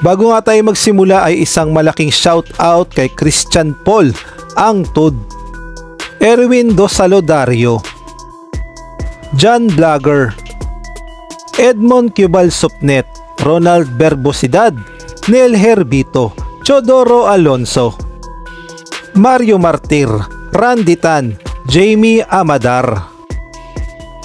Bago nga tayo magsimula ay isang malaking shoutout kay Christian Paul Angtud, Erwin Dosalodario, John Blagger, Edmond Cubal Supnet, Ronald Berbosidad, Nel Herbito, Chodoro Alonso, Mario Martir, Randy Tan, Jamie Amadar.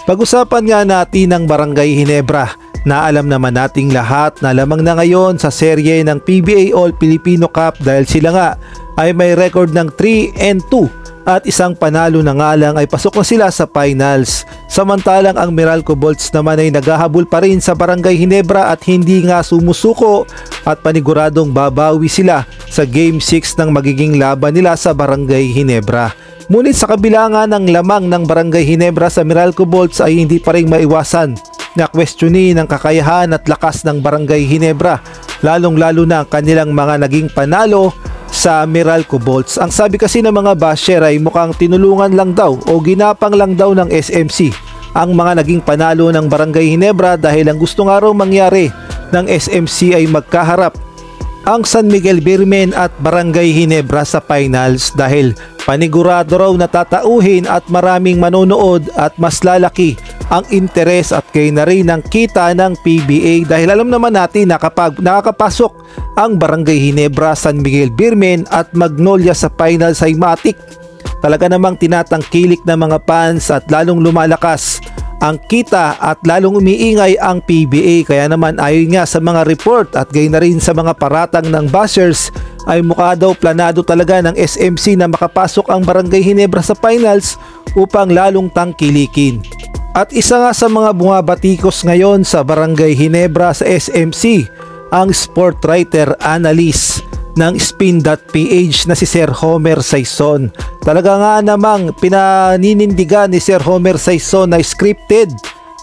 Pag-usapan nga natin ang Barangay Ginebra na alam naman nating lahat na lamang na ngayon sa serye ng PBA All Filipino Cup dahil sila nga ay may record ng 3-2 at isang panalo na nga lang ay pasok na sila sa finals. Samantalang ang Meralco Bolts naman ay naghahabol pa rin sa Barangay Ginebra at hindi nga sumusuko at paniguradong babawi sila sa Game 6 ng magiging laban nila sa Barangay Ginebra. Ngunit sa kabila nga ng lamang ng Barangay Ginebra sa Meralco Bolts ay hindi pa rin maiwasan na questionin ang kakayahan at lakas ng Barangay Ginebra, lalong-lalo na ang kanilang mga naging panalo sa Meralco Bolts. Ang sabi kasi ng mga basher ay mukhang tinulungan lang daw o ginapang lang daw ng SMC ang mga naging panalo ng Barangay Ginebra dahil ang gusto nga raw mangyari ng SMC ay magkaharap ang San Miguel Birmen at Barangay Ginebra sa finals dahil panigurado raw na tatauhin at maraming manonood at mas lalaki ang interes at kay na rin ang kita ng PBA dahil alam naman natin na kapag nakakapasok ang Barangay Ginebra, San Miguel Birmen at Magnolia sa finals ay matik. Talaga namang tinatangkilik ng mga fans at lalong lumalakas ang kita at lalong umiingay ang PBA. Kaya naman ayon nga sa mga report at gayon na rin sa mga paratang ng bashers ay mukha daw planado talaga ng SMC na makapasok ang Barangay Ginebra sa finals upang lalong tangkilikin. At isa nga sa mga bumabatikos ngayon sa Barangay Ginebra sa SMC ang sport writer analyst ng Spin.ph na si Sir Homer Saison. Talaga nga namang pinaninindigan ni Sir Homer Saison na scripted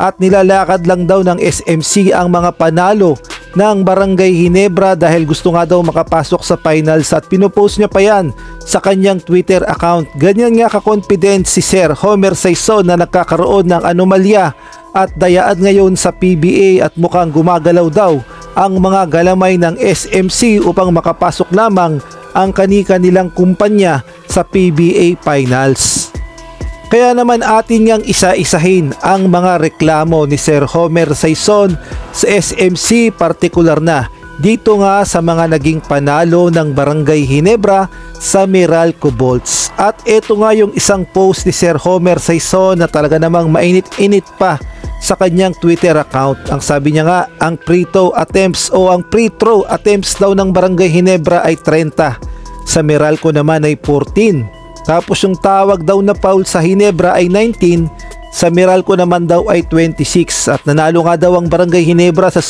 at nilalakad lang daw ng SMC ang mga panalo ng Barangay Ginebra dahil gusto nga daw makapasok sa finals at pinupost niya pa yan sa kanyang Twitter account. Ganyan nga ka-confident si Sir Homer Saison na nagkakaroon ng anomalya at dayaan ngayon sa PBA at mukhang gumagalaw daw ang mga galamay ng SMC upang makapasok lamang ang kani-kanilang kumpanya sa PBA finals. Kaya naman atin niyang isa-isahin ang mga reklamo ni Sir Homer Saison sa SMC, partikular na dito nga sa mga naging panalo ng Barangay Ginebra sa Meralco Bolts. At ito nga yung isang post ni Sir Homer Saison na talaga namang mainit-init pa sa kanyang Twitter account. Ang sabi niya nga, ang free throw attempts o ang free throw attempts daw ng Barangay Ginebra ay 30, sa Meralco naman ay 14. Tapos yung tawag daw na foul sa Ginebra ay 19, sa Meralco naman daw ay 26 at nanalo nga daw ang Barangay Ginebra sa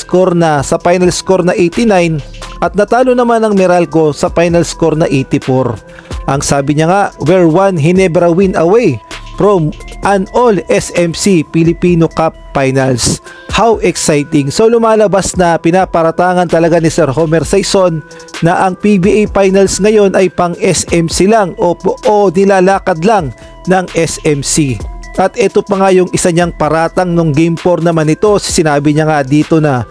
final score na 89 at natalo naman ang Meralco sa final score na 84. Ang sabi niya nga, we're one Ginebra win away from an all SMC Filipino Cup Finals. How exciting! So lumalabas na pinaparatangan talaga ni Sir Homer Saison na ang PBA Finals ngayon ay pang SMC lang o nilalakad lang ng SMC. At ito pa nga yung isa niyang paratang nung Game 4 naman ito. Sinabi niya nga dito na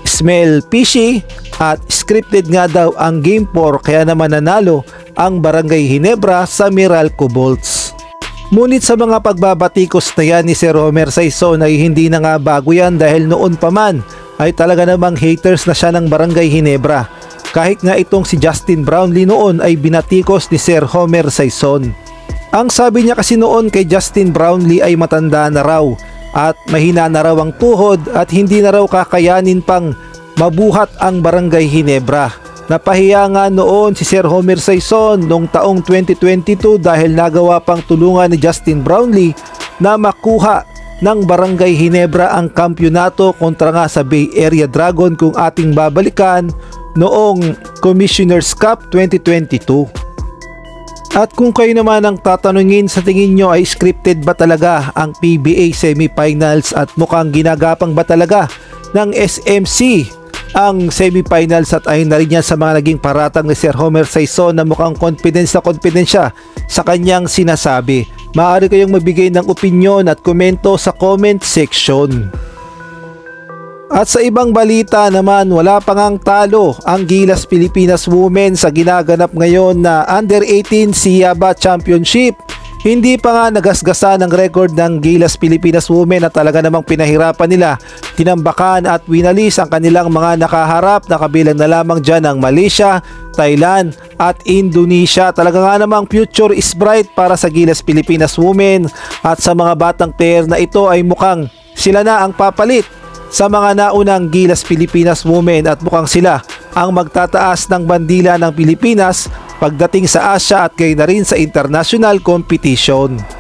smell fishy at scripted nga daw ang Game 4 kaya naman nanalo ang Barangay Ginebra sa Meralco Bolts. Ngunit sa mga pagbabatikos na yan ni Sir Homer Saison ay hindi na nga bago yan dahil noon pa man ay talaga namang haters na siya ng Barangay Ginebra. Kahit nga itong si Justin Brownlee noon ay binatikos ni Sir Homer Saison. Ang sabi niya kasi noon kay Justin Brownlee ay matanda na raw at mahina na raw ang tuhod at hindi na raw kakayanin pang mabuhat ang Barangay Ginebra. Napahiya nga noon si Sir Homer Saison noong taong 2022 dahil nagawa pang tulungan ni Justin Brownlee na makuha ng Barangay Ginebra ang kampyonato kontra nga sa Bay Area Dragon kung ating babalikan noong Commissioner's Cup 2022. At kung kayo naman ang tatanungin, sa tingin nyo ay scripted ba talaga ang PBA semifinals at mukhang ginagapang ba talaga ng SMC ang semifinals? At ayun na rin yan sa mga naging paratang ni Sir Homer Saison na mukhang confidence siya sa kanyang sinasabi. Maaari kayong magbigay ng opinion at komento sa comment section. At sa ibang balita naman, wala pa ngang talo ang Gilas Pilipinas Women sa ginaganap ngayon na Under-18 SIABA Championship. Hindi pa nga nagasgasan ang record ng Gilas Pilipinas Women at talaga namang pinahirapan nila, tinambakan at winalis ang kanilang mga nakaharap na kabilang na lamang dyan ang Malaysia, Thailand at Indonesia. Talaga nga namang future is bright para sa Gilas Pilipinas Women at sa mga batang player na ito ay mukhang sila na ang papalit sa mga naunang Gilas Pilipinas Women at mukhang sila ang magtataas ng bandila ng Pilipinas pagdating sa Asia at gayon na rin sa international competition.